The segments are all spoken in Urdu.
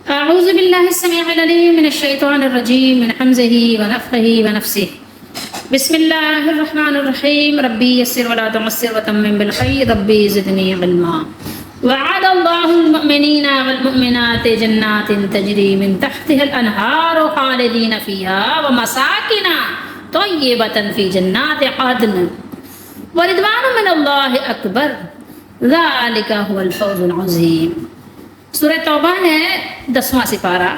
أعوذ بالله السميع العليم من الشيطان الرجيم من حمزه ونفخه ونفسه. بسم الله الرحمن الرحيم. ربي يسر ولا تعسر وتمم بالخير ربي زدني علما. وعد الله المؤمنين والمؤمنات جنات تجري من تحتها الأنهار خالدين فيها ومساكن طيبة في جنات عدن ورضوان من الله أكبر ذلك هو الفوز العظيم. سورہ توبہ ہے 10واں سپارہ،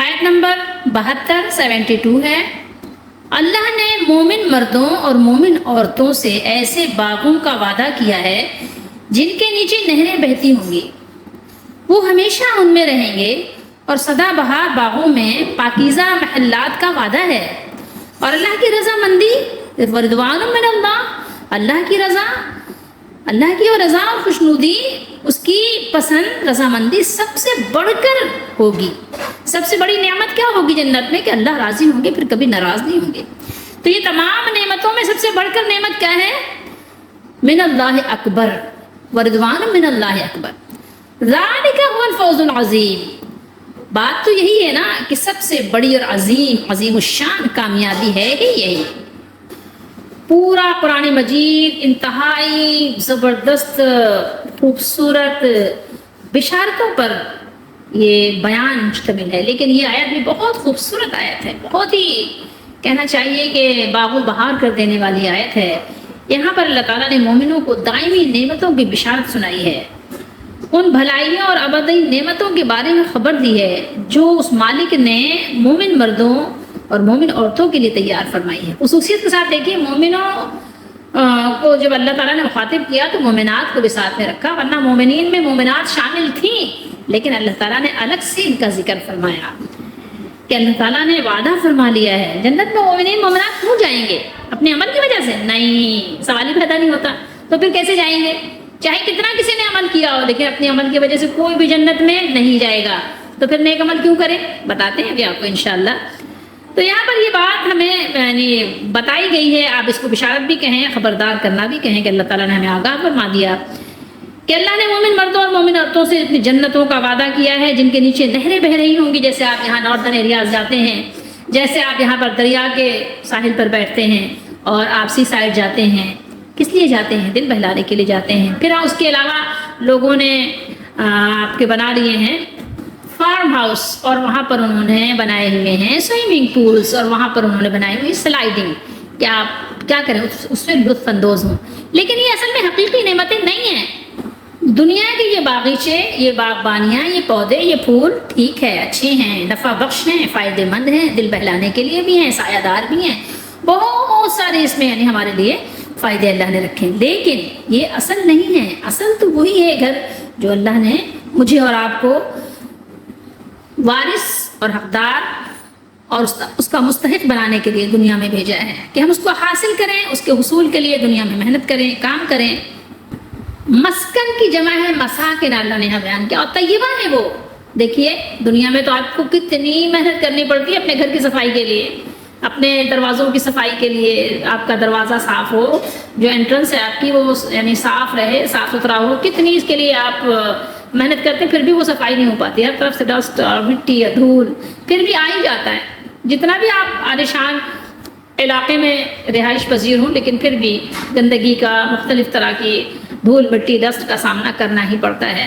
آیت نمبر 72 ہے۔ اللہ نے مومن مردوں اور مومن عورتوں سے ایسے باغوں کا وعدہ کیا ہے جن کے نیچے نہریں بہتی ہوں گی، وہ ہمیشہ ان میں رہیں گے، اور سدا بہار باغوں میں پاکیزہ محلات کا وعدہ ہے، اور اللہ کی رضامندی رضوان من اللہ، اللہ کی رضا اور خوشنودی، اس کی پسند رضامندی سب سے بڑھ کر ہوگی۔ سب سے بڑی نعمت کیا ہوگی جنت میں؟ کہ اللہ راضی ہوں گے، پھر کبھی ناراض نہیں ہوں گے۔ تو یہ تمام نعمتوں میں سب سے بڑھ کر نعمت کیا ہے؟ من اللہ اکبر ورضوان من اللہ اکبر ذالک هو الفوز العظیم۔ بات تو یہی ہے نا کہ سب سے بڑی اور عظیم الشان کامیابی ہے ہی یہی۔ پورا قرآن مجید انتہائی زبردست خوبصورت بشارتوں پر یہ بیان مشتمل ہے، لیکن یہ آیت بھی بہت خوبصورت آیت ہے، بہت ہی کہنا چاہیے کہ باغ و بہار کر دینے والی آیت ہے۔ یہاں پر اللہ تعالیٰ نے مومنوں کو دائمی نعمتوں کی بشارت سنائی ہے، ان بھلائیوں اور ابدی نعمتوں کے بارے میں خبر دی ہے جو اس مالک نے مومن مردوں اور مومن عورتوں کے لیے تیار فرمائی ہے۔ خصوصیت کے ساتھ دیکھیے، مومنوں کو جب اللہ تعالیٰ نے مخاطب کیا تو مومنات کو بھی ساتھ میں رکھا، ورنہ مومنین میں مومنات شامل تھیں، لیکن اللہ تعالیٰ نے الگ سے ان کا ذکر فرمایا کہ اللہ تعالیٰ نے وعدہ فرما لیا ہے جنت میں مومنین مومنات کیوں جائیں گے؟ اپنے عمل کی وجہ سے نہیں، سوال ہی پیدا نہیں ہوتا، تو پھر کیسے جائیں گے؟ چاہے کتنا کسی نے عمل کیا ہو، لیکن اپنے عمل کی وجہ سے کوئی بھی جنت میں نہیں جائے گا، تو پھر نیک عمل کیوں کرے؟ بتاتے ہیں ابھی آپ کو انشاءاللہ۔ تو یہاں پر یہ بات ہمیں بتائی گئی ہے، آپ اس کو بشارت بھی کہیں، خبردار کرنا بھی کہیں، کہ اللہ تعالیٰ نے ہمیں آگاہ فرما دیا کہ اللہ نے مومن مردوں اور مومن عورتوں سے اپنی جنتوں کا وعدہ کیا ہے جن کے نیچے نہریں بہ رہی ہوں گی۔ جیسے آپ یہاں ناردرن ایریاز جاتے ہیں، جیسے آپ یہاں پر دریا کے ساحل پر بیٹھتے ہیں اور آپ سی سائڈ جاتے ہیں، کس لیے جاتے ہیں؟ دل بہلانے کے لیے جاتے ہیں۔ پھر اس کے علاوہ لوگوں نے آپ کے بنا لیے ہیں فارم ہاؤس، اور وہاں پر انہوں نے بنائے ہوئے ہیں سوئمنگ پولس، اور وہاں پر انہوں نے بنائی ہوئی سلائڈنگ، کہ آپ کیا کریں اس میں لطف اندوز ہوں۔ لیکن یہ اصل میں حقیقی نعمتیں نہیں ہیں۔ دنیا کے یہ باغیچے، یہ باغبانیاں، یہ پودے، یہ پھول ٹھیک ہے، اچھے ہیں، نفع بخش ہیں، فائدے مند ہیں، دل بہلانے کے لیے بھی ہیں، سایہ دار بھی ہیں، بہت سارے اس میں یعنی ہمارے لیے فائدے اللہ نے رکھے، لیکن یہ اصل نہیں ہے۔ اصل تو وہی ہے گھر جو اللہ نے مجھے اور آپ کو وارث اور حقدار اور اس کا مستحق بنانے کے لیے دنیا میں بھیجا ہے، کہ ہم اس کو حاصل کریں، اس کے حصول کے لیے دنیا میں محنت کریں، کام کریں۔ مسکن کی جمع ہے مساکن، اللہ نے یہاں بیان کیا، اور طیبہ ہے وہ۔ دیکھیے دنیا میں تو آپ کو کتنی محنت کرنی پڑتی ہے اپنے گھر کی صفائی کے لیے، اپنے دروازوں کی صفائی کے لیے، آپ کا دروازہ صاف ہو، جو انٹرنس ہے آپ کی وہ یعنی صاف رہے، صاف ستھرا ہو، کتنی اس کے لیے آپ محنت کرتے ہیں، پھر بھی وہ صفائی نہیں ہو پاتی، ہر طرف سے ڈسٹ اور مٹی یا دھول پھر بھی آ ہی جاتا ہے۔ جتنا بھی آپ عالیشان علاقے میں رہائش پذیر ہوں، لیکن پھر بھی گندگی کا، مختلف طرح کی دھول مٹی ڈسٹ کا سامنا کرنا ہی پڑتا ہے،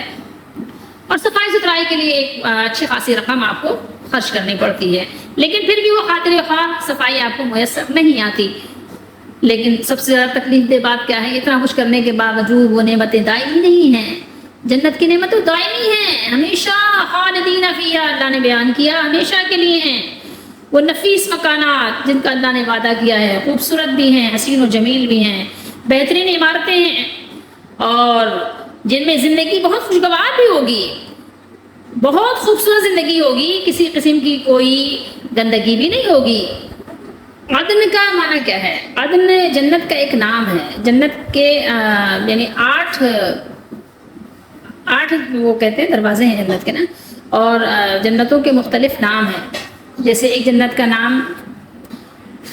اور صفائی ستھرائی کے لیے ایک اچھی خاصی رقم آپ کو خرچ کرنی پڑتی ہے، لیکن پھر بھی وہ خاطر خواہ صفائی آپ کو میسر نہیں آتی۔ لیکن سب سے زیادہ تکلیف دہ بات کیا ہے؟ اتنا کچھ کرنے کے باوجود وہ نعمتیں دائمی نہیں ہیں۔ جنت کی نعمتیں دائمی ہیں، ہمیشہ خالدین فیہا، اللہ نے بیان کیا ہمیشہ کے لیے ہیں۔ وہ نفیس مکانات جن کا اللہ نے وعدہ کیا ہے، خوبصورت بھی ہیں، حسین و جمیل بھی ہیں، بہترین عمارتیں ہیں، اور جن میں زندگی بہت خوشگوار بھی ہوگی، بہت خوبصورت زندگی ہوگی، کسی قسم کی کوئی گندگی بھی نہیں ہوگی۔ عدن کا معنی کیا ہے؟ عدن جنت کا ایک نام ہے۔ جنت کے یعنی آٹھ وہ کہتے ہیں دروازے ہیں جنت کے نا، اور جنتوں کے مختلف نام ہیں۔ جیسے ایک جنت کا نام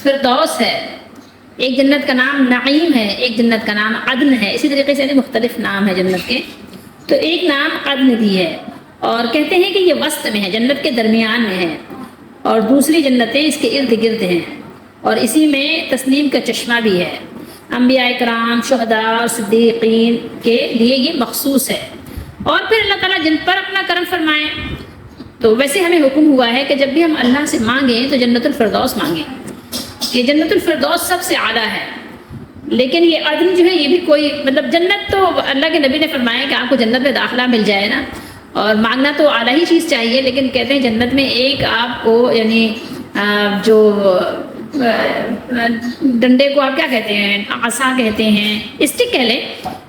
فردوس ہے، ایک جنت کا نام نعیم ہے، ایک جنت کا نام عدن ہے، اسی طریقے سے مختلف نام ہے جنت کے۔ تو ایک نام عدن بھی ہے، اور کہتے ہیں کہ یہ وسط میں ہے، جنت کے درمیان میں ہے، اور دوسری جنتیں اس کے ارد گرد ہیں، اور اسی میں تسنیم کا چشمہ بھی ہے۔ انبیاء کرام، شہداء اور صدیقین کے لیے یہ مخصوص ہے۔ اور پھر اللہ تعالیٰ جن پر اپنا کرم فرمائے، تو ویسے ہمیں حکم ہوا ہے کہ جب بھی ہم اللہ سے مانگیں تو جنت الفردوس مانگیں۔ یہ جنت الفردوس سب سے اعلیٰ ہے، لیکن یہ عدن جو ہے یہ بھی کوئی مطلب جنت، تو اللہ کے نبی نے فرمایا کہ آپ کو جنت میں داخلہ مل جائے نا، اور مانگنا تو اعلیٰ ہی چیز چاہیے، لیکن کہتے ہیں جنت میں ایک آپ کو یعنی جو ڈنڈے کو آپ کیا کہتے ہیں، عصا کہتے ہیں، اسٹک کہہ لیں،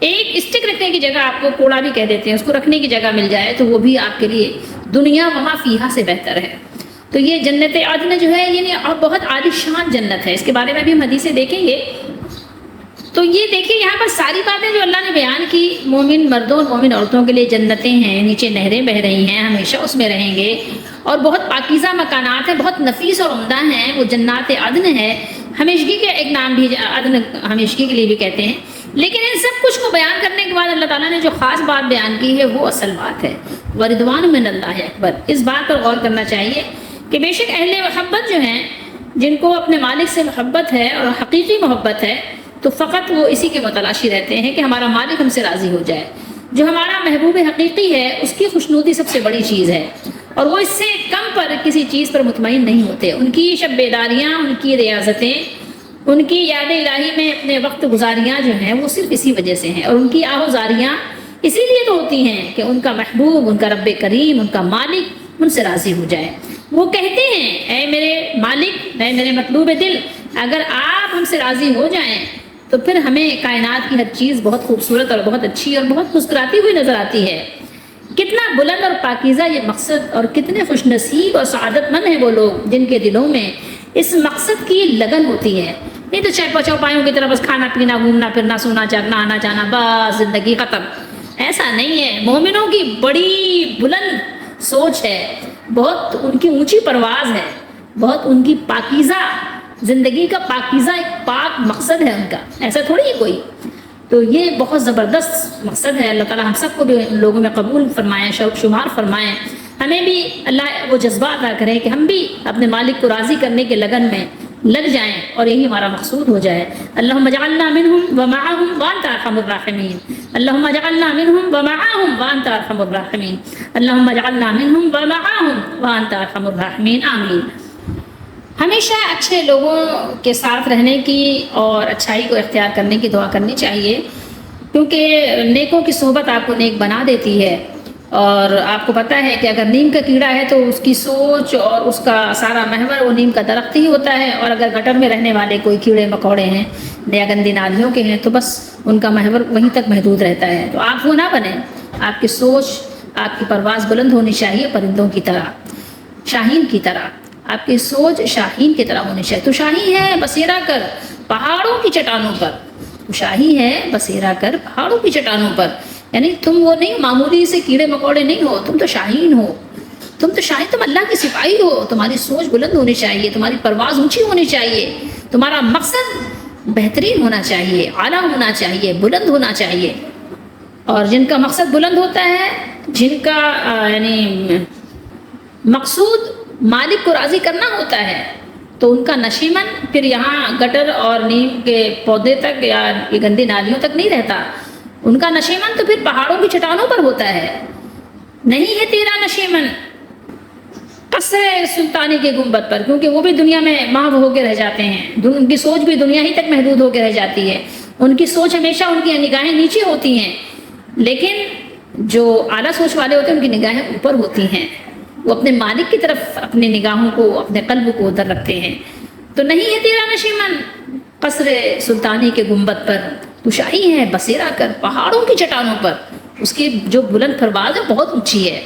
ایک اسٹک رکھنے کی جگہ آپ کو کوڑا بھی کہہ دیتے ہیں، اس کو رکھنے کی جگہ مل جائے تو وہ بھی آپ کے لیے دنیا وما فیہا سے بہتر ہے۔ تو یہ جنت عدن جو ہے یعنی بہت عالی شان جنت ہے، اس کے بارے میں بھی ہم حدیثیں دیکھیں گے۔ تو یہ دیکھیں یہاں پر ساری باتیں جو اللہ نے بیان کی، مومن مردوں اور مومن عورتوں کے لیے جنتیں ہیں، نیچے نہریں بہہ رہی ہیں، ہمیشہ اس میں رہیں گے، اور بہت پاکیزہ مکانات ہیں، بہت نفیس اور عمدہ ہیں، وہ جنات عدن ہے۔ ہمیشگی کے ایک نام بھی عدن ہمیشگی کے لیے بھی کہتے ہیں۔ لیکن ان سب کچھ کو بیان کرنے کے بعد اللہ تعالیٰ نے جو خاص بات بیان کی ہے وہ اصل بات ہے، وردوان من اللہ اکبر۔ اس بات پر غور کرنا چاہیے کہ بے شک اہل محبت جو ہیں، جن کو اپنے مالک سے محبت ہے اور حقیقی محبت ہے، تو فقط وہ اسی کے متلاشی رہتے ہیں کہ ہمارا مالک ہم سے راضی ہو جائے۔ جو ہمارا محبوب حقیقی ہے اس کی خوشنودی سب سے بڑی چیز ہے، اور وہ اس سے کم پر کسی چیز پر مطمئن نہیں ہوتے۔ ان کی شب بیداریاں، ان کی ریاضتیں، ان کی یاد الہی میں اپنے وقت گزاریاں جو ہیں وہ صرف اسی وجہ سے ہیں، اور ان کی آہوزاریاں اسی لیے تو ہوتی ہیں کہ ان کا محبوب، ان کا رب کریم، ان کا مالک ان سے راضی ہو جائے۔ وہ کہتے ہیں اے میرے مالک، اے میرے مطلوب دل، اگر آپ ہم سے راضی ہو جائیں تو پھر ہمیں کائنات کی ہر چیز بہت خوبصورت اور بہت اچھی اور بہت مسکراتی ہوئی نظر آتی ہے۔ کتنا بلند اور پاکیزہ یہ مقصد، اور کتنے خوش نصیب اور سعادت مند ہیں وہ لوگ جن کے دلوں میں اس مقصد کی لگن ہوتی ہے۔ نہیں تو چوپایوں کی طرح بس کھانا پینا، گھومنا پھرنا، سونا جاگنا، آنا جانا، بس زندگی ختم۔ ایسا نہیں ہے، مومنوں کی بڑی بلند سوچ ہے، بہت ان کی اونچی پرواز ہے، بہت ان کی پاکیزہ زندگی کا پاکیزہ ایک پاک مقصد ہے ان کا، ایسا تھوڑی ہے کوئی۔ تو یہ بہت زبردست مقصد ہے۔ اللہ تعالیٰ ہم سب کو بھی ان لوگوں میں قبول فرمائیں، شوق شمار فرمائیں، ہمیں بھی اللہ وہ جذبہ عطا کرے کہ ہم بھی اپنے مالک کو راضی کرنے کے لگن میں لگ جائیں اور یہی ہمارا مقصود ہو جائے۔ اللہم اجعلنا منہم ومعہم وانت ارحم الراحمین، اللہم اجعلنا منہم ومعہم وانت ارحم الراحمین، اللہم اجعلنا منہم ومعہم وانت ارحم الراحمین، آمین۔ ہمیشہ اچھے لوگوں کے ساتھ رہنے کی اور اچھائی کو اختیار کرنے کی دعا کرنی چاہیے، کیونکہ نیکوں کی صحبت آپ کو نیک بنا دیتی ہے۔ اور آپ کو پتہ ہے کہ اگر نیم کا کیڑا ہے تو اس کی سوچ اور اس کا سارا محور وہ نیم کا درخت ہی ہوتا ہے، اور اگر گٹر میں رہنے والے کوئی کیڑے مکوڑے ہیں یا گندی نالیوں کے ہیں تو بس ان کا محور وہیں تک محدود رہتا ہے۔ تو آپ وہ نہ بنیں، آپ کی سوچ، آپ کی پرواز بلند ہونی چاہیے، پرندوں کی طرح، شاہین کی طرح۔ آپ کی سوچ شاہین کی طرح ہونی چاہیے۔ تو شاہی ہے بسیرا کر پہاڑوں کی چٹانوں پر، تو شاہی ہے بسیرا کر پہاڑوں کی چٹانوں پر، یعنی تم وہ نہیں معمولی سے کیڑے مکوڑے نہیں ہو، تم تو شاہین ہو، تم تو شاہین، تم اللہ کی سپاہی ہو۔ تمہاری سوچ بلند ہونی چاہیے، تمہاری پرواز اونچی ہونی چاہیے، تمہارا مقصد بہترین ہونا چاہیے، اعلیٰ ہونا چاہیے، بلند ہونا چاہیے۔ اور جن کا مقصد بلند ہوتا ہے، جن کا یعنی مقصود مالک کو راضی کرنا ہوتا ہے، تو ان کا نشیمن پھر یہاں گٹر اور نیم کے پودے تک یا گندی نالیوں تک نہیں رہتا، ان کا نشیمن تو پھر پہاڑوں کی چٹانوں پر ہوتا ہے۔ نہیں ہے تیرا نشیمن قصر سلطانی کے گنبد پر، کیونکہ وہ بھی دنیا میں محو ہو کے رہ جاتے ہیں، ان کی سوچ بھی دنیا ہی تک محدود ہو کے رہ جاتی ہے، ان کی سوچ ہمیشہ، ان کی نگاہیں نیچے ہوتی ہیں، لیکن جو اعلیٰ سوچ والے ہوتے ہیں ان کی نگاہیں اوپر ہوتی ہیں، وہ اپنے مالک کی طرف اپنی نگاہوں کو، اپنے قلب کو ادھر رکھتے ہیں۔ تو نہیں ہے تیرا نشیمن قصر سلطانی کے گنبد پر، تو شاہی ہے بسیرا کر پہاڑوں کی چٹانوں پر، اس کی جو بلند پرواز ہے بہت اونچی ہے۔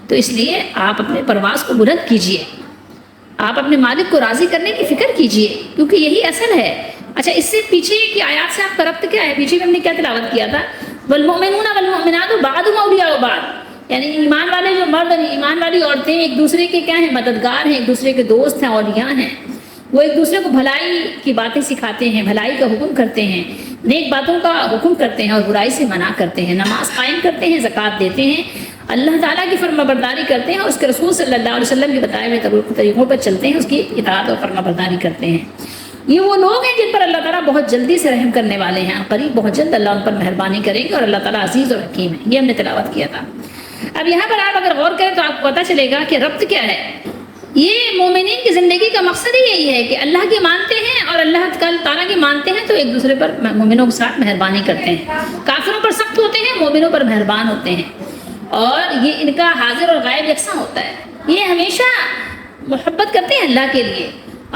تو اس لیے آپ اپنے پرواز کو بلند کیجئے، آپ اپنے مالک کو راضی کرنے کی فکر کیجئے، کیونکہ یہی اصل ہے۔ اچھا، اس سے پیچھے کی آیات سے آپ کا ربط کیا ہے؟ پیچھے ہم نے کیا تلاوت کیا تھا؟ والمؤمنون والمؤمنات بعضهم اولیاء بعض، یعنی ایمان والے جو مرد اور ایمان والی عورتیں ایک دوسرے کے کیا ہیں؟ مددگار ہیں، ایک دوسرے کے دوست ہیں، اولیاء ہیں۔ وہ ایک دوسرے کو بھلائی کی باتیں سکھاتے ہیں، بھلائی کا حکم کرتے ہیں، نیک باتوں کا حکم کرتے ہیں اور برائی سے منع کرتے ہیں، نماز قائم کرتے ہیں، زکوٰۃ دیتے ہیں، اللہ تعالیٰ کی فرما برداری کرتے ہیں اور اس کے رسول صلی اللہ علیہ وسلم کے بتائے ہوئے طریقوں پر چلتے ہیں، اس کی اطاعت اور فرما برداری کرتے ہیں۔ یہ وہ لوگ ہیں جن پر اللہ تعالیٰ بہت جلدی سے رحم کرنے والے ہیں، قریب بہت جلد اللہ ان پر مہربانی کریں گے، اور اللہ تعالیٰ عزیز اور حکیم ہے۔ یہ ہم نے تلاوت کیا تھا۔ اب یہاں پر آپ اگر غور کریں تو آپ کو پتہ چلے گا کہ ربط کیا ہے۔ یہ مومنین کی زندگی کا مقصد ہی یہی ہے کہ اللہ کی مانتے ہیں اور اللہ تعالیٰ کی مانتے ہیں تو ایک دوسرے پر مومنوں کے ساتھ مہربانی کرتے ہیں، کافروں پر سخت ہوتے ہیں، مومنوں پر مہربان ہوتے ہیں، اور یہ ان کا حاضر اور غائب یکساں ہوتا ہے۔ یہ ہمیشہ محبت کرتے ہیں اللہ کے لیے۔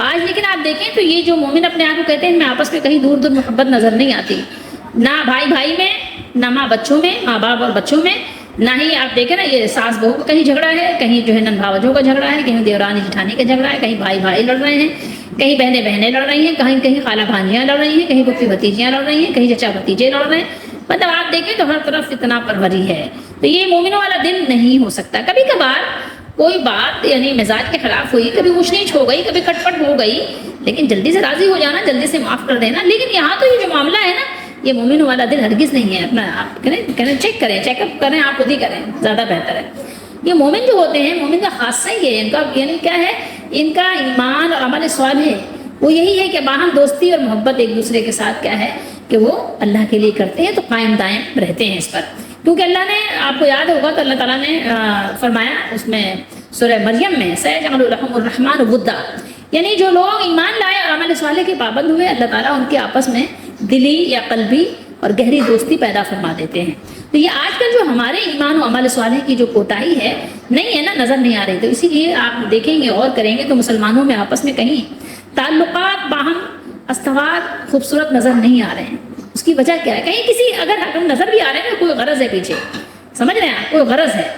آج لیکن آپ دیکھیں تو یہ جو مومن اپنے آپ کو کہتے ہیں، میں آپس میں کہیں دور دور محبت نظر نہیں آتی، نہ بھائی بھائی میں، نہ ماں بچوں میں، ماں باپ اور بچوں میں، نہ ہی آپ دیکھیں نا یہ ساس بہو کا کہیں جھگڑا ہے، کہیں جو ہے نند بھاوجوں کا جھگڑا ہے، کہیں دیورانی جٹھانی کا جھگڑا ہے، کہیں بھائی بھائی لڑ رہے ہیں، کہیں بہنیں بہنیں لڑ رہی ہیں، کہیں خالہ بھانجیاں لڑ رہی ہیں، کہیں پھوپھی بھتیجیاں لڑ رہی ہیں، کہیں چچا بھتیجے لڑ رہے ہیں۔ مطلب آپ دیکھیں تو ہر طرف اتنا پروری ہے۔ تو یہ مومنوں والا دن نہیں ہو سکتا۔ کبھی کبھار کوئی بات یعنی مزاج کے خلاف ہوئی، کبھی اونچ نیچ ہو گئی، کبھی کٹ پٹ ہو گئی، لیکن جلدی سے راضی ہو جانا، جلدی سے معاف کر دینا۔ لیکن یہاں تو یہ جو معاملہ ہے نا، یہ مومن والا دل ہرگز نہیں ہے۔ اپنا آپ کریں چیک کریں، چیک اپ کریں، آپ خود ہی کریں، زیادہ بہتر ہے۔ یہ مومن جو ہوتے ہیں، مومن کا خاصہ ہی ہے، ان کا یعنی کیا ہے، ان کا ایمان اور عمل صالح ہے وہ یہی ہے کہ باہم دوستی اور محبت ایک دوسرے کے ساتھ کیا ہے کہ وہ اللہ کے لیے کرتے ہیں، تو قائم دائم رہتے ہیں اس پر۔ کیونکہ اللہ نے آپ کو یاد ہوگا تو اللہ تعالیٰ نے فرمایا اس میں سورہ مریم میں سَيَجْعَلُ لَهُمُ الرَّحْمَنُ وُدًّا، یعنی جو لوگ ایمان لائے اور عمل صالح کے پابند ہوئے، اللہ تعالیٰ ان کے آپس میں دلی یا قلبی اور گہری دوستی پیدا فرما دیتے ہیں۔ تو یہ آج کل جو ہمارے ایمان و عمل صالح کی جو کوتاہی ہے نہیں ہے نا، نظر نہیں آ رہی، تو اسی لیے آپ دیکھیں گے اور کریں گے تو مسلمانوں میں آپس میں کہیں تعلقات باہم استوار خوبصورت نظر نہیں آ رہے ہیں۔ اس کی وجہ کیا ہے؟ کہیں کسی اگر نظر بھی آ رہے ہیں کوئی غرض ہے پیچھے، سمجھ رہے ہیں آپ، کوئی غرض ہے،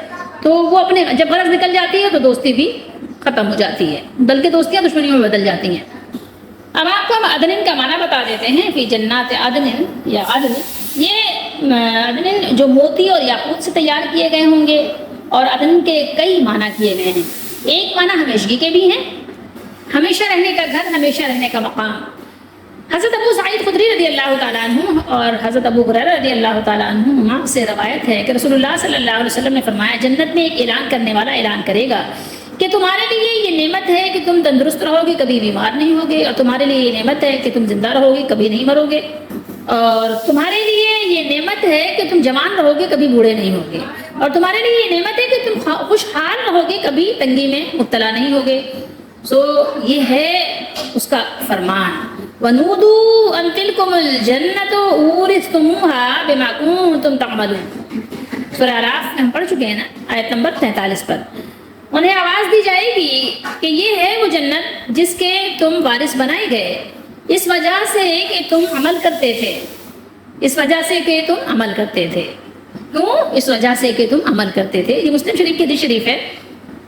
تو وہ اپنے جب غرض نکل جاتی ہے تو دوستی بھی ختم ہو جاتی ہے، بلکہ دوستیاں دشمنیوں میں بدل جاتی ہیں۔ اب آپ کو ہم عدن کا معنی بتا دیتے ہیں، فی جنات عدن یا عدن، یہ عدن جو موتی اور یاقوت سے تیار کیے گئے ہوں گے، اور عدن کے کئی معنی کیے گئے ہیں۔ ایک معنی ہمیشگی کے بھی ہیں، ہمیشہ رہنے کا گھر، ہمیشہ رہنے کا مقام۔ حضرت ابو سعید خدری رضی اللہ تعالیٰ عنہ اور حضرت ابو ہریرہ رضی اللہ تعالیٰ عنہ سے روایت ہے کہ رسول اللہ صلی اللہ علیہ وسلم نے فرمایا، جنت میں ایک اعلان کرنے والا اعلان کرے گا کہ تمہارے لیے یہ نعمت ہے کہ تم تندرست رہو گے، کبھی بیمار نہیں ہوگے، اور تمہارے لیے یہ نعمت ہے کہ تم زندہ رہو گے، کبھی نہیں مرو گے، اور تمہارے لیے یہ نعمت ہے کہ تم جوان رہو گے، کبھی بوڑھے نہیں ہوگے، اور تمہارے لیے یہ نعمت ہے کہ تم خوشحال رہو گے، کبھی تنگی میں مبتلا نہیں ہوگے۔ یہ ہے اس کا فرمان۔ وَنُودُوا أَن تِلْكُمُ الْجَنَّةُ أُورِثْتُمُوهَا بِمَا كُنتُمْ تَعْمَلُونَ، سورہ اعراف ہم پڑھ چکے ہیں نا، آیت نمبر 43 پر۔ انہیں آواز دی جائے گی کہ یہ ہے وہ جنت جس کے تم وارث بنائے گئے، اس وجہ سے کہ تم عمل کرتے تھے، اس وجہ سے کہ تم عمل کرتے تھے۔ کیوں؟ اس وجہ سے کہ تم عمل کرتے تھے۔ یہ مسلم شریف کی حدیث شریف ہے،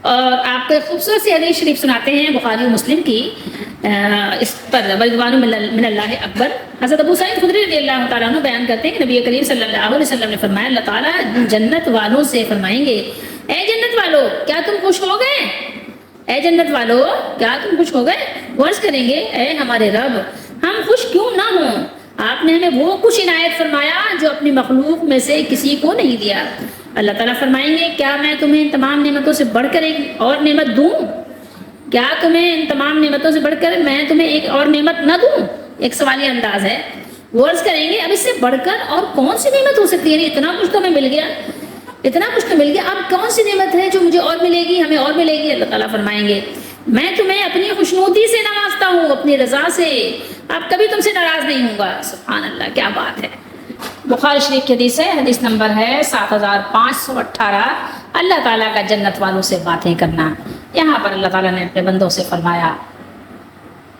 اور آپ کو ایک خوبصورت سی حدیث شریف سناتے ہیں بخاری و مسلم کی، اس پر رضوان من اللہ اکبر۔ حضرت ابو سعید خدری رضی اللہ تعالیٰ عنہ بیان کرتے ہیں کہ نبی کریم صلی اللہ علیہ وسلم نے فرمایا، اللہ تعالیٰ جنت والوں سے فرمائیں گے، اے جنت والو کیا تم خوش ہو گئے؟ اے جنت والو کیا تم خوش ہو گئے؟ عرض کریں گے، اے ہمارے رب ہم خوش کیوں نہ ہوں، آپ نے ہمیں وہ کچھ عنایت فرمایا جو اپنی مخلوق میں سے کسی کو نہیں دیا۔ اللہ تعالیٰ فرمائیں گے، کیا میں تمہیں ان تمام نعمتوں سے بڑھ کر ایک اور نعمت دوں؟ کیا تمہیں ان تمام نعمتوں سے بڑھ کر میں تمہیں ایک اور نعمت نہ دوں؟ ایک سوالی انداز ہے۔ وہ عرض کریں گے، اب اس سے بڑھ کر اور کون سی نعمت ہو سکتی ہے؟ اتنا کچھ تو ہمیں مل گیا، اتنا کچھ تو مل گیا، اب کون سی نعمت ہے جو مجھے اور ملے گی، ہمیں اور ملے گی؟ اللہ تعالیٰ فرمائیں گے، میں تمہیں اپنی خوشنودی سے نوازتا ہوں، اپنی رضا سے، اب کبھی تم سے ناراض نہیں ہوں گا۔ سبحان اللہ، کیا بات ہے۔ بخاری شریف کی حدیث ہے، حدیث نمبر ہے 7518، اللہ تعالیٰ کا جنت والوں سے باتیں کرنا۔ یہاں پر اللہ تعالیٰ نے اپنے بندوں سے فرمایا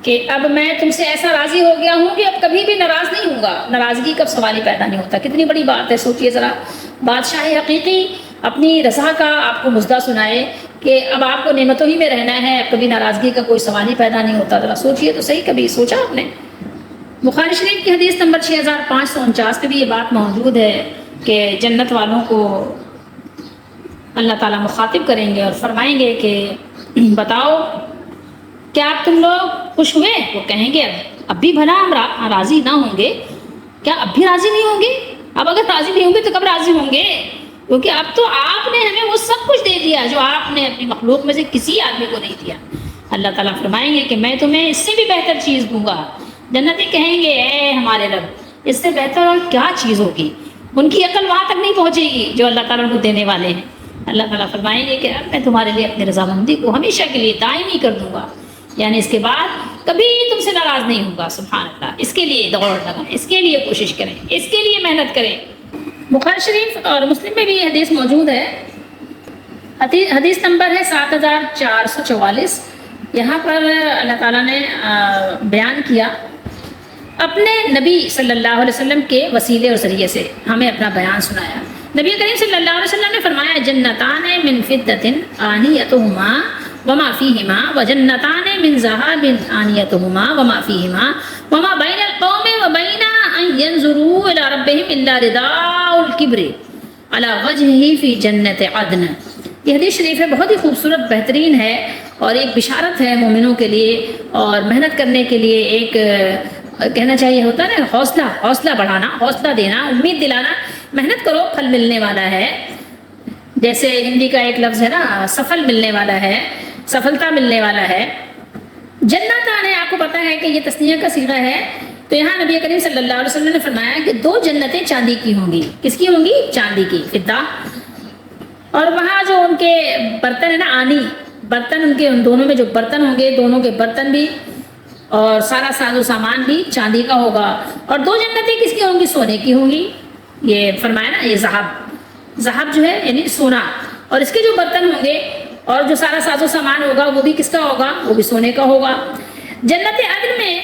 کہ اب میں تم سے ایسا راضی ہو گیا ہوں کہ اب کبھی بھی ناراض نہیں ہوں گا، ناراضگی کا سوال ہی پیدا نہیں ہوتا۔ کتنی بڑی بات ہے، سوچئے ذرا، بادشاہ حقیقی اپنی رضا کا آپ کو مژدہ سنائے کہ اب آپ کو نعمتوں ہی میں رہنا ہے، اب کبھی ناراضگی کا کوئی سوال ہی پیدا نہیں ہوتا۔ ذرا سوچئے تو صحیح، کبھی سوچا آپ نے؟ بخاری شریف کی حدیث نمبر 6549 پہ بھی یہ بات موجود ہے کہ جنت والوں کو اللہ تعالیٰ مخاطب کریں گے اور فرمائیں گے کہ بتاؤ کیا آپ تم لوگ خوش ہوئے؟ وہ کہیں گے اب بھی بھلا ہم راضی نہ ہوں گے کیا اب بھی راضی نہیں ہوں گے؟ اب اگر راضی نہیں ہوں گے تو کب راضی ہوں گے؟ کیونکہ اب تو آپ نے ہمیں وہ سب کچھ دے دیا جو آپ نے اپنی مخلوق میں سے کسی آدمی کو نہیں دیا۔ اللہ تعالیٰ فرمائیں گے کہ میں تمہیں اس سے بھی بہتر چیز دوں گا۔ جنتی کہیں گے اے ہمارے رب، اس سے بہتر اور کیا چیز ہوگی؟ ان کی عقل وہاں تک نہیں پہنچے گی جو اللہ تعالیٰ کو دینے والے ہیں۔ اللہ تعالیٰ فرمائیں گے کہ اب میں تمہارے لیے اپنی رضامندی کو ہمیشہ کے لیے دائمی کر دوں گا، یعنی اس کے بعد کبھی تم سے ناراض نہیں ہوگا۔ سبحان اللہ۔ اس کے لیے دوڑ لگائیں، اس کے لیے کوشش کریں، اس کے لیے محنت کریں۔ بخاری شریف اور مسلم میں بھی یہ حدیث موجود ہے۔ حدیث نمبر ہے 7444۔ یہاں پر اللہ تعالیٰ نے بیان کیا اپنے نبی صلی اللہ علیہ وسلم کے وسیلے اور ذریعے سے ہمیں اپنا بیان سنایا۔ نبی کریم صلی اللہ علیہ وسلم نے فرمایا جنتان من فضة آنیتہما وما فیہما وجنتان من ذہب آنیتہما وما فیہما وما بین القوم وبین ان ينظروا الى ربهم الا رداء الکبر علی وجہہ فی جنت عدن۔ یہ حدیث شریف ہے، بہت ہی خوبصورت، بہترین ہے اور ایک بشارت ہے مومنوں کے لیے اور محنت کرنے کے لیے۔ ایک کہنا چاہیے ہوتا ہے نا، حوصلہ بڑھانا، حوصلہ دینا، امید دلانا، محنت کرو پھل ملنے والا ہے۔ جیسے ہندی کا ایک لفظ ہے نا، سفل ملنے والا ہے، سفلتا ملنے والا ہے۔ جنتان ہے، آپ کو پتا ہے کہ یہ تسنیہ کا صیغہ ہے، تو یہاں نبی کریم صلی اللہ علیہ وسلم نے فرمایا کہ 2 جنتیں چاندی کی ہوں گی۔ کس کی ہوں گی؟ چاندی کی، فضہ۔ اور وہاں جو ان کے برتن ہے نا، آنی برتن، ان کے ان دونوں میں جو برتن ہوں گے، دونوں کے برتن بھی اور سارا ساز و سامان بھی چاندی کا ہوگا۔ اور 2 جنتیں کس کی ہوں گی؟ سونے کی ہوں گی۔ یہ فرمایا نا، یہ ذہب جو ہے یعنی سونا، اور اس کے جو برتن ہوں گے اور جو سارا ساز و سامان ہوگا وہ بھی کس کا ہوگا؟ وہ بھی سونے کا ہوگا۔ جنت عدن میں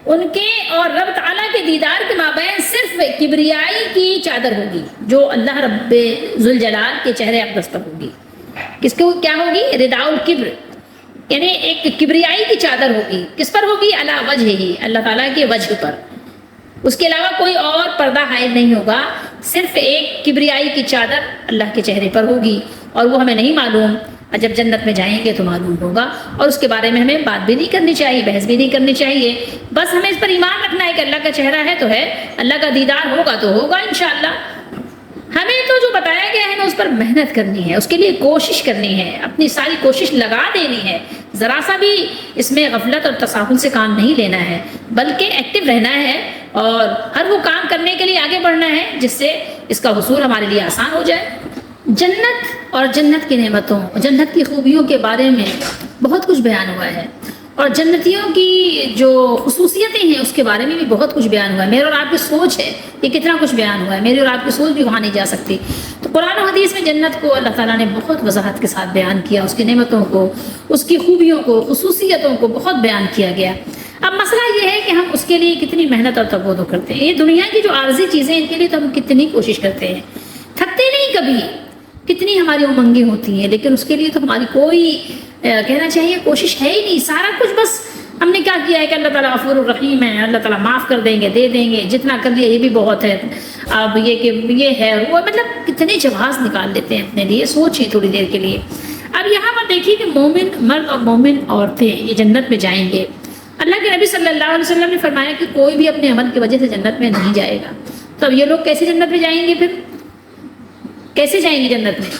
ان کے اور رب تعالیٰ کے دیدار کے مابین صرف کبریائی کی چادر ہوگی جو اللہ رب ذوالجلال کے چہرے اقدس پر ہوگی۔ کس کو کیا ہوگی؟ رداء الکبر، یعنی ایک کبریائی کی چادر ہوگی۔ کس پر ہوگی؟ علی وجہ ہی، اللہ تعالیٰ کے وجہ پر۔ اس کے علاوہ کوئی اور پردہ حائل نہیں ہوگا، صرف ایک کبریائی کی چادر اللہ کے چہرے پر ہوگی، اور وہ ہمیں نہیں معلوم، جب جنت میں جائیں گے تو معلوم ہوگا۔ اور اس کے بارے میں ہمیں بات بھی نہیں کرنی چاہیے، بحث بھی نہیں کرنی چاہیے، بس ہمیں اس پر ایمان رکھنا ہے کہ اللہ کا چہرہ ہے تو ہے، اللہ کا دیدار ہوگا تو ہوگا انشاءاللہ۔ ہمیں تو جو بتایا گیا ہے نا، اس پر محنت کرنی ہے، اس کے لیے کوشش کرنی ہے، اپنی ساری کوشش لگا دینی ہے، ذرا سا بھی اس میں غفلت اور تساہل سے کام نہیں لینا ہے، بلکہ ایکٹیو رہنا ہے اور ہر وہ کام کرنے کے لیے آگے بڑھنا ہے جس سے اس کا حصول ہمارے لیے آسان ہو جائے۔ جنت اور جنت کی نعمتوں، جنت کی خوبیوں کے بارے میں بہت کچھ بیان ہوا ہے، اور جنتیوں کی جو خصوصیتیں ہیں اس کے بارے میں بھی بہت کچھ بیان ہوا ہے۔ میرے اور آپ کی سوچ ہے کہ کتنا کچھ بیان ہوا ہے، میری اور آپ کی سوچ بھی وہاں نہیں جا سکتی۔ تو قرآن و حدیث میں جنت کو اللہ تعالیٰ نے بہت وضاحت کے ساتھ بیان کیا، اس کی نعمتوں کو، اس کی خوبیوں کو، خصوصیتوں کو بہت بیان کیا گیا۔ اب مسئلہ یہ ہے کہ ہم اس کے لیے کتنی محنت اور تگودو کرتے ہیں۔ یہ دنیا کی جو عارضی چیزیں ان کے لیے تو ہم کتنی کوشش کرتے ہیں، تھکتے نہیں کبھی، کتنی ہماری امنگیں ہوتی ہیں، لیکن اس کے لیے تو ہماری کوئی کہنا چاہیے کوشش ہے ہی نہیں۔ سارا کچھ بس ہم نے کیا کیا ہے کہ اللہ تعالیٰ غفور الرحیم ہے، اللہ تعالیٰ معاف کر دیں گے، دے دیں گے، جتنا کر لیا یہ بھی بہت ہے، اب یہ کہ یہ ہے وہ، مطلب کتنے جواز نکال لیتے ہیں اپنے لیے۔ سوچیں تھوڑی دیر کے لیے۔ اب یہاں پر دیکھیے کہ مومن مرد اور مومن عورتیں یہ جنت میں جائیں گے۔ اللہ کے نبی صلی اللہ علیہ وسلم نے فرمایا کہ کوئی بھی اپنے عمل کی وجہ سے جنت میں نہیں جائے گا۔ تو اب یہ لوگ کیسے جنت میں جائیں گے؟ پھر کیسے جائیں گے جنت میں؟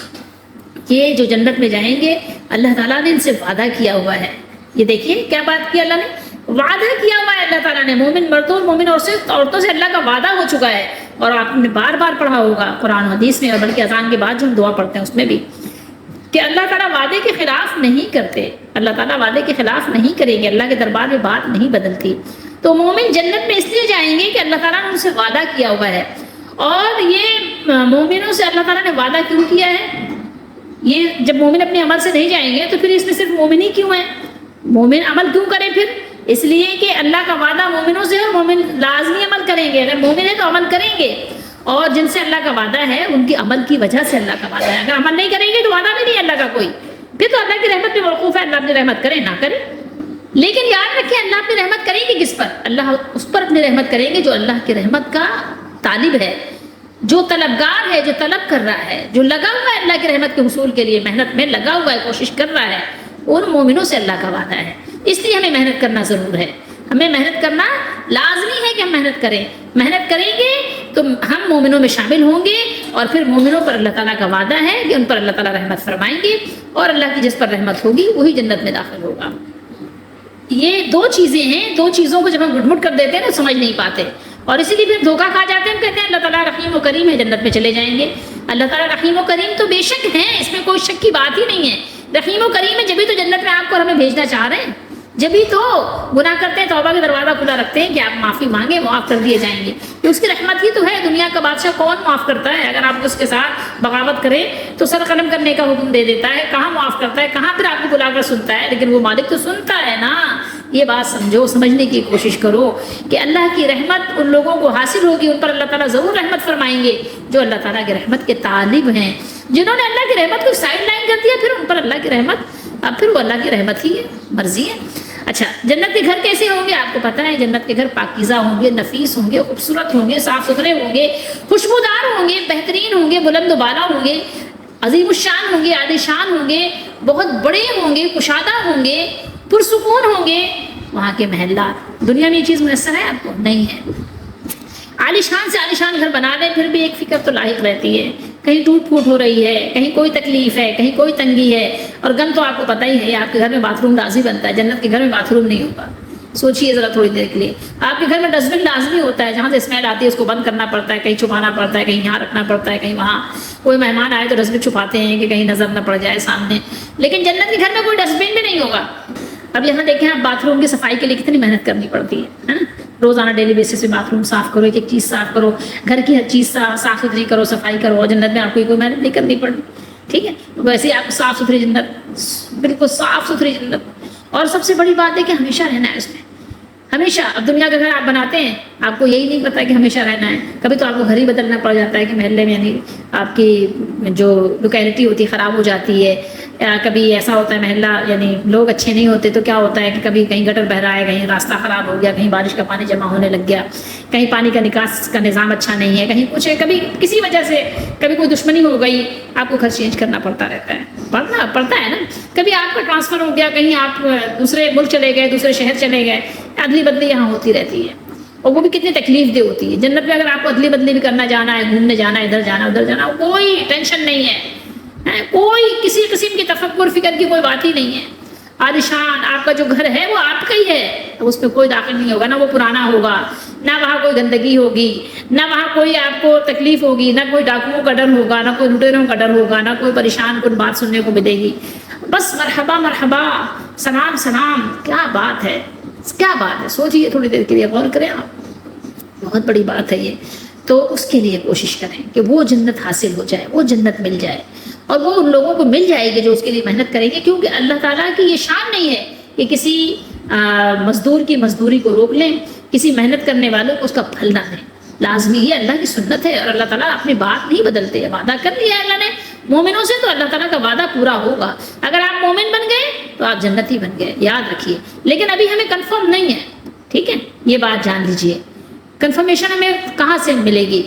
یہ جو جنت میں جائیں گے اللہ تعالیٰ نے ان سے وعدہ کیا ہوا ہے۔ یہ دیکھیے کیا بات کی، اللہ نے وعدہ کیا ہوا ہے۔ اللہ تعالیٰ نے مومن مردوں اور مومن عورتوں سے اللہ کا وعدہ ہو چکا ہے، اور آپ نے بار بار پڑھا ہوگا قرآن و حدیث میں، اور بلکہ اذان کے بعد جو ہم دعا پڑھتے ہیں اس میں بھی، کہ اللہ تعالیٰ وعدے کے خلاف نہیں کرتے، اللہ تعالیٰ وعدے کے خلاف نہیں کریں گے، اللہ کے دربار میں بات نہیں بدلتی۔ تو مومن جنت میں اس لیے جائیں گے کہ اللہ تعالیٰ نے ان سے وعدہ کیا ہوا ہے۔ اور یہ مومنوں سے اللہ تعالیٰ نے وعدہ کیوں کیا ہے؟ یہ جب مومن اپنے عمل سے نہیں جائیں گے تو پھر اس میں صرف مومن ہی کیوں ہیں؟ مومن عمل کیوں کریں پھر؟ اس لیے کہ اللہ کا وعدہ مومنوں سے ہے، اور مومن لازمی عمل کریں گے۔ اگر مومن ہے تو عمل کریں گے، اور جن سے اللہ کا وعدہ ہے ان کی عمل کی وجہ سے اللہ کا وعدہ ہے۔ اگر عمل نہیں کریں گے تو وعدہ بھی نہیں اللہ کا کوئی، پھر تو اللہ کی رحمت پہ موقوف ہے، اللہ اپنی رحمت کرے نہ کرے۔ لیکن یاد رکھیں اللہ اپنی رحمت کریں گے کس پر؟ اللہ اس پر اپنی رحمت کریں گے جو اللہ کی رحمت کا طالب ہے، جو طلبگار ہے، جو طلب کر رہا ہے، جو لگا ہوا ہے اللہ کی رحمت کے حصول کے لیے، محنت میں لگا ہوا ہے، کوشش کر رہا ہے، ان مومنوں سے اللہ کا وعدہ ہے۔ اس لیے ہمیں محنت کرنا ضرور ہے۔ ہمیں محنت کرنا لازمی ہے کہ ہم محنت کریں. محنت کریں گے تو ہم مومنوں میں شامل ہوں گے, اور پھر مومنوں پر اللہ تعالیٰ کا وعدہ ہے کہ ان پر اللہ تعالیٰ رحمت فرمائیں گے, اور اللہ کی جس پر رحمت ہوگی وہی جنت میں داخل ہوگا. یہ دو چیزیں ہیں, دو چیزوں کو جب ہم گھٹ کر دیتے ہیں نا سمجھ نہیں پاتے, اور اسی لیے پھر دھوکہ کھا جاتے ہیں. ہم کہتے ہیں اللہ تعالیٰ رحیم و کریم ہے, جنت میں چلے جائیں گے. اللہ تعالیٰ رحیم و کریم تو بے شک ہیں, اس میں کوئی شک کی بات ہی نہیں ہے. رحیم و کریم ہے جبھی تو جنت میں آپ کو ہمیں بھیجنا چاہ رہے ہیں, جبھی تو گناہ کرتے ہیں توبہ کا دروازہ کھلا رکھتے ہیں کہ آپ معافی مانگیں معاف کر دیے جائیں گے. کہ اس کی رحمت ہی تو ہے. دنیا کا بادشاہ کون معاف کرتا ہے؟ اگر آپ اس کے ساتھ بغاوت کریں تو سر قلم کرنے کا حکم دے دیتا ہے. کہاں معاف کرتا ہے, کہاں پھر آپ کو بلا کر سنتا ہے؟ لیکن وہ مالک تو سنتا ہے نا. یہ بات سمجھو, سمجھنے کی کوشش کرو کہ اللہ کی رحمت ان لوگوں کو حاصل ہوگی, ان پر اللہ تعالیٰ ضرور رحمت فرمائیں گے جو اللہ تعالیٰ کی رحمت کے طالب ہیں. جنہوں نے اللہ کی رحمت کو سائڈ لائن کر دیا پھر ان پر اللہ کی رحمت, اب پھر وہ اللہ کی رحمت ہی ہے, مرضی ہے. اچھا, جنت کے گھر کیسے ہوں گے آپ کو پتہ ہے. جنت کے گھر پاکیزہ ہوں گے, نفیس ہوں گے, خوبصورت ہوں گے, صاف ستھرے ہوں گے, خوشبودار ہوں گے, بہترین ہوں گے, بلند و بالا ہوں گے, عظیم الشان ہوں گے, عالی شان ہوں گے, بہت بڑے ہوں گے, کشادہ ہوں گے, پرسکون ہوں گے. وہاں کے محلات, دنیا میں یہ چیز میسر ہے آپ کو؟ نہیں ہے. عالی شان سے عالی شان گھر بنا دیں پھر بھی ایک فکر تو لاحق رہتی ہے, کہیں ٹوٹ پھوٹ ہو رہی ہے, کہیں کوئی تکلیف ہے, کہیں کوئی تنگی ہے. اور گن تو آپ کو پتہ ہی ہے, آپ کے گھر میں باتھ روم لازمی بنتا ہے, جنت کے گھر میں باتھ روم نہیں ہوگا. سوچیے ذرا تھوڑی دیر کے لیے, آپ کے گھر میں ڈسٹ بن لازمی ہوتا ہے, جہاں سے اسمیل آتی ہے اس کو بند کرنا پڑتا ہے, کہیں چھپانا پڑتا ہے, کہیں یہاں رکھنا پڑتا ہے, کہیں وہاں. کوئی مہمان آئے تو ڈسٹ بن چھپاتے ہیں کہ کہیں نظر نہ پڑ جائے سامنے. لیکن جنت کے گھر میں کوئی ڈسٹ بن بھی نہیں ہوگا. اب یہاں دیکھیں آپ, باتھ روم کی صفائی کے لیے کتنی محنت کرنی پڑتی ہے. روزانہ ڈیلی بیسس پہ باتھ روم صاف کرو, ایک ایک چیز صاف کرو, گھر کی ہر چیز صاف ستھری کرو, صفائی کرو. جنت میں آپ کو کوئی محنت نہیں کرنی پڑتی, ٹھیک ہے. ویسے آپ صاف ستھری جنت, بالکل صاف ستھری جنت. اور سب سے بڑی بات ہے کہ ہمیشہ رہنا ہے اس میں, ہمیشہ. اب دنیا کا گھر آپ بناتے ہیں, آپ کو یہی نہیں پتا کہ ہمیشہ رہنا ہے. کبھی تو آپ کو گھر ہی بدلنا پڑ جاتا ہے کہ محلے میں یعنی آپ کی جو لوکیلٹی ہوتی ہے خراب ہو جاتی ہے, یا کبھی ایسا ہوتا ہے محلہ یعنی لوگ اچھے نہیں ہوتے تو کیا ہوتا ہے کہ کبھی کہیں گٹر بہ رہا ہے, کہیں راستہ خراب ہو گیا, کہیں بارش کا پانی جمع ہونے لگ گیا, کہیں پانی کا نکاس کا نظام اچھا نہیں ہے, کہیں کچھ ہے, کبھی کسی وجہ سے کبھی کوئی دشمنی ہو گئی, آپ کو گھر چینج کرنا پڑتا رہتا ہے, پڑتا ہے نا. کبھی آپ کا ٹرانسفر ہو گیا, کہیں آپ دوسرے ملک چلے گئے, دوسرے شہر چلے گئے, ادلی بدلی یہاں ہوتی رہتی ہے, اور وہ بھی کتنی تکلیف دہ ہوتی ہے. جنت میں اگر آپ کو ادلی بدلی بھی کرنا جانا ہے, گھومنے جانا ہے, ادھر جانا ادھر جانا, کوئی ٹینشن نہیں ہے, کوئی کسی قسم کی تفکر فکر کی کوئی بات ہی نہیں ہے. عالیشان آپ کا جو گھر ہے وہ آپ کا ہی ہے, اس میں کوئی داخل نہیں ہوگا, نہ وہ پرانا ہوگا, نہ وہاں کوئی گندگی ہوگی, نہ وہاں کوئی آپ کو تکلیف ہوگی, نہ کوئی ڈاکوؤں کا ڈر ہوگا, نہ کوئی لٹیروں کا ڈر ہوگا, نہ کوئی پریشان کن بات سننے کو ملے گی. بس مرحبا مرحبا, سلام سلام. کیا بات ہے, کیا بات ہے. سوچیے تھوڑی دیر کے لیے, غور کریں آپ, بہت بڑی بات ہے یہ. تو اس کے لیے کوشش کریں کہ وہ جنت حاصل ہو جائے, وہ جنت مل جائے, اور وہ ان لوگوں کو مل جائے گی جو اس کے لیے محنت کریں گے. کیونکہ اللہ تعالیٰ کی یہ شان نہیں ہے کہ کسی مزدور کی مزدوری کو روک لیں, کسی محنت کرنے والوں کو اس کا پھل نہ دیں. لازمی یہ اللہ کی سنت ہے, اور اللہ تعالیٰ اپنی بات نہیں بدلتے. وعدہ کر لیا ہے اللہ نے مومنوں سے, تو اللہ تعالیٰ کا وعدہ پورا ہوگا. اگر آپ مومن بن گئے تو آپ جنتی بن گئے, یاد رکھیے. لیکن ابھی ہمیں کنفرم نہیں ہے, ٹھیک ہے, یہ بات جان لیجئے. کنفرمیشن ہمیں کہاں سے ملے گی؟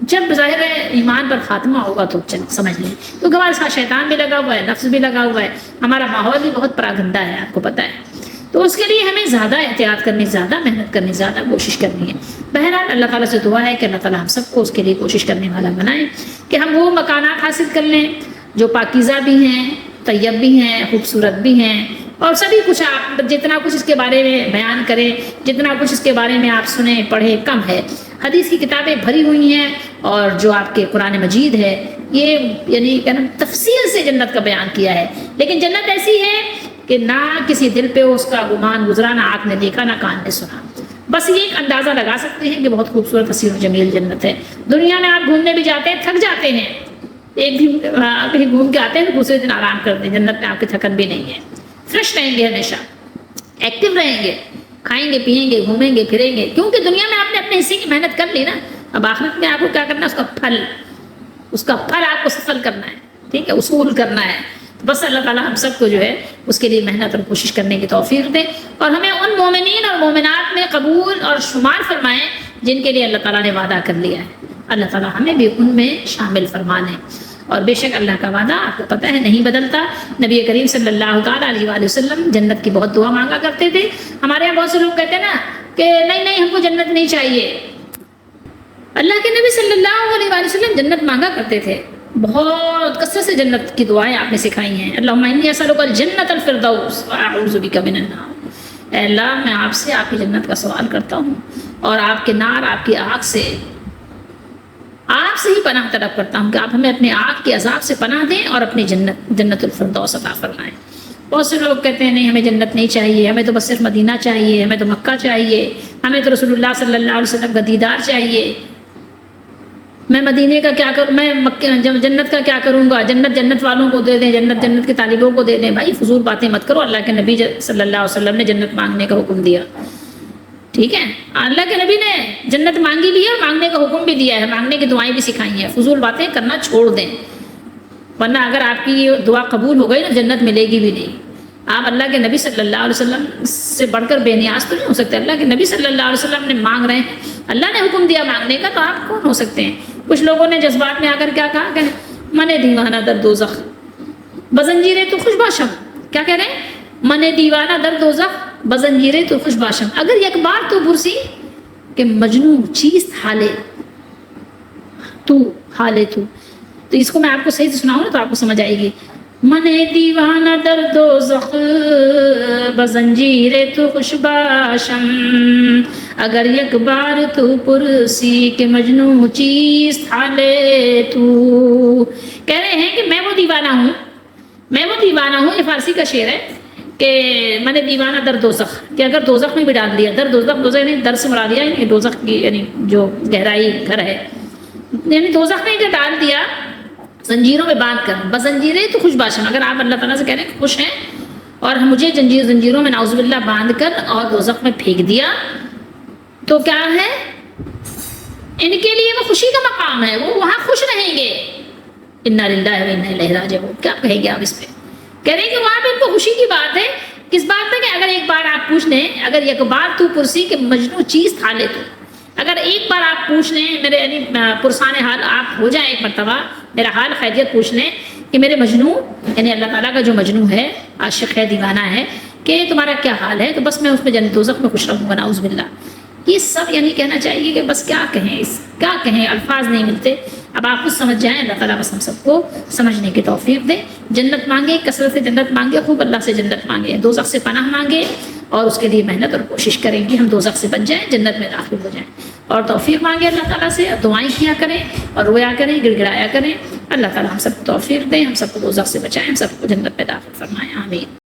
جب ظاہر ہے ایمان پر خاتمہ ہوگا تو سمجھ لیں. کیونکہ ہمارے ساتھ شیطان بھی لگا ہوا ہے, نفس بھی لگا ہوا ہے, ہمارا ماحول بھی بہت پراگندہ ہے, آپ کو پتہ ہے. تو اس کے لیے ہمیں زیادہ احتیاط کرنی, زیادہ محنت کرنی, زیادہ کوشش کرنی ہے. بہرحال اللہ تعالیٰ سے دعا ہے کہ اللہ تعالیٰ ہم سب کو اس کے لیے کوشش کرنے والا بنائے, کہ ہم وہ مکانات حاصل کر لیں جو پاکیزہ بھی ہیں, طیب بھی ہیں, خوبصورت بھی ہیں. اور سبھی کچھ آپ جتنا کچھ اس کے بارے میں بیان کریں, جتنا کچھ اس کے بارے میں آپ سنیں پڑھیں, کم ہے. حدیث کی کتابیں بھری ہوئی ہیں, اور جو آپ کے قرآن مجید ہے یہ یعنی تفصیل سے جنت کا بیان کیا ہے. لیکن جنت ایسی ہے کہ نہ کسی دل پہ اس کا گمان گزرا, نہ آنکھ نے دیکھا, نہ کان نے سنا. بس یہ ایک اندازہ لگا سکتے ہیں کہ بہت خوبصورت حسین و جمیل جنت ہے. دنیا میں آپ گھومنے بھی جاتے ہیں, تھک جاتے ہیں, ایک دن کہیں گھوم کے آتے ہیں, دوسرے دن آرام کرتے ہیں. جنت میں آپ کی تھکن بھی نہیں ہے, فریش رہیں گے, ہمیشہ ایکٹیو رہیں گے, کھائیں گے, پیئیں گے, گھومیں گے, پھریں گے. کیونکہ دنیا میں آپ نے اپنے حصے کی محنت کر لی نا, اب آخرت میں آپ کو کیا کرنا ہے, اس کا پھل آپ کو سفل کرنا ہے, ٹھیک ہے, اصول کرنا ہے. بس اللہ تعالیٰ ہم سب کو جو ہے اس کے لیے محنت اور کوشش کرنے کی توفیق دے, اور ہمیں ان مومنین اور مومنات میں قبول اور شمار فرمائیں جن کے لیے اللہ تعالیٰ نے وعدہ کر لیا ہے. اللہ تعالیٰ ہمیں بھی ان میں شامل فرمانے. اور بے شک اللہ کا وعدہ آپ کو پتہ ہے نہیں بدلتا۔ نبی کریم صلی اللہ تعالیٰ علیہ وآلہ وسلم جنت کی بہت دعا مانگا کرتے تھے۔ ہمارے یہاں بہت سے لوگ کہتے ہیں نا کہ نہیں ہم کو جنت نہیں چاہیے، اللہ کے نبی صلی اللہ علیہ وآلہ وسلم جنت مانگا کرتے تھے، بہت کثرت سے جنت کی دعائیں آپ نے سکھائی ہیں۔ اللہم انی اسألک الجنۃ الفردوس واعوذ بک من النار، اے اللہ میں آپ سے آپ کی جنت کا سوال کرتا ہوں اور آپ کے نار، آپ کی آگ سے، آپ سے ہی پناہ طلب کرتا ہوں کہ آپ ہمیں اپنے آگ کے عذاب سے پناہ دیں اور اپنی جنت الفردوس عطا فرمائیں۔ بہت سے لوگ کہتے ہیں نہیں ہمیں جنت نہیں چاہیے، ہمیں تو بس صرف مدینہ چاہیے، ہمیں تو مکہ چاہیے، ہمیں تو رسول اللہ صلی اللہ علیہ وسلم کا دیدار چاہیے، میں مدینے کا کیا کروں، میں جنت کا کیا کروں گا، جنت والوں کو دے دیں، جنت کے طالبوں کو دے دیں۔ بھائی فضول باتیں مت کرو، اللہ کے نبی صلی اللہ علیہ وسلم نے جنت مانگنے کا حکم دیا، ٹھیک ہے، اللہ کے نبی نے جنت مانگی لی ہے اور مانگنے کا حکم بھی دیا ہے، مانگنے کی دعائیں بھی سکھائی ہیں۔ فضول باتیں کرنا چھوڑ دیں، ورنہ اگر آپ کی یہ دعا قبول ہو گئی تو جنت ملے گی بھی نہیں۔ آپ اللہ کے نبی صلی اللہ علیہ وسلم سے بڑھ کر بے نیاز تو نہیں ہو سکتے۔ اللہ کے نبی صلی اللہ علیہ وسلم نے مانگ رہے ہیں، اللہ نے حکم دیا مانگنے کا، تو آپ کون ہو سکتے ہیں؟ کچھ لوگوں نے جذبات میں آ کر کیا کہا کہ من دیوانہ در دوزخ بزنجیرے تو خوش باشم، کیا کہہ رہے ہیں؟ من دیوانہ در دوزخ بزنجیرے تو خوش باشم، اگر یک بار تو پرسی کہ مجنوں چیز حالے تو، تو اس کو میں آپ کو صحیح سے سناؤں نا تو آپ کو سمجھ آئے گی۔ من دیوانہ در دوزخ بزنجیر تو خوش باشم، اگر یک بار تو پرسی کہ مجنوں چیز حالے تو، کہہ رہے ہیں کہ میں وہ دیوانہ ہوں، یہ فارسی کا شعر ہے کہ من دیوانہ در دوزخ، کہ اگر دوزخ میں بھی ڈال دیا، دوزخ یعنی در سے مراد دیا یعنی دوزخ کی یعنی جو گہرائی گھر ہے، یعنی دوزخ میں اگر ڈال دیا زنجیروں میں باندھ کر، بزنجیریں تو خوش باشم، اگر آپ اللہ تعالیٰ سے کہہ رہے ہیں خوش ہیں اور مجھے زنجیروں میں نعوذ باللہ باندھ کر اور دوزخ میں پھینک دیا تو کیا ہے؟ ان کے لیے وہ خوشی کا مقام ہے، وہ وہاں خوش رہیں گے۔ انا للہ و انا الیہ راجعون، کیا کہیں گے آپ اس پہ؟ کہہ رہے ہیں کہ وہاں پہ ان کو خوشی کی بات ہے، کس بات ہے کہ اگر ایک بار آپ پوچھ لیں، اگر ایک بار تو پرسی کہ مجنوں چیز تھا لے تو، اگر ایک بار آپ پوچھ لیں میرے یعنی پرسان حال آپ ہو جائیں، ایک مرتبہ میرا حال خیریت پوچھ لیں کہ میرے مجنوں یعنی اللہ تعالیٰ کا جو مجنوں ہے، عاشق ہے، دیوانہ ہے، کہ تمہارا کیا حال ہے، تو بس میں اس میں جنت دوزخ میں خوش رہوں گا، نعوذ باللہ۔ یہ سب یعنی کہنا چاہیے کہ بس کیا کہیں، الفاظ نہیں ملتے۔ اب آپ خود سمجھ جائیں، اللہ تعالیٰ بس ہم سب کو سمجھنے کی توفیق دے۔ جنت مانگے، کثرت سے جنت مانگے، خوب اللہ سے جنت مانگے، دوزخ سے پناہ مانگے اور اس کے لیے محنت اور کوشش کریں کہ ہم دوزخ سے بچ جائیں، جنت میں داخل ہو جائیں، اور توفیق مانگے اللہ تعالیٰ سے، دعائیں کیا کریں اور رویا کریں، گڑ گڑایا کریں۔ اللہ تعالیٰ ہم سب کو توفیق دیں، ہم سب کو دوزخ سے بچائیں، ہم سب کو جنت میں داخل فرمائیں، آمین۔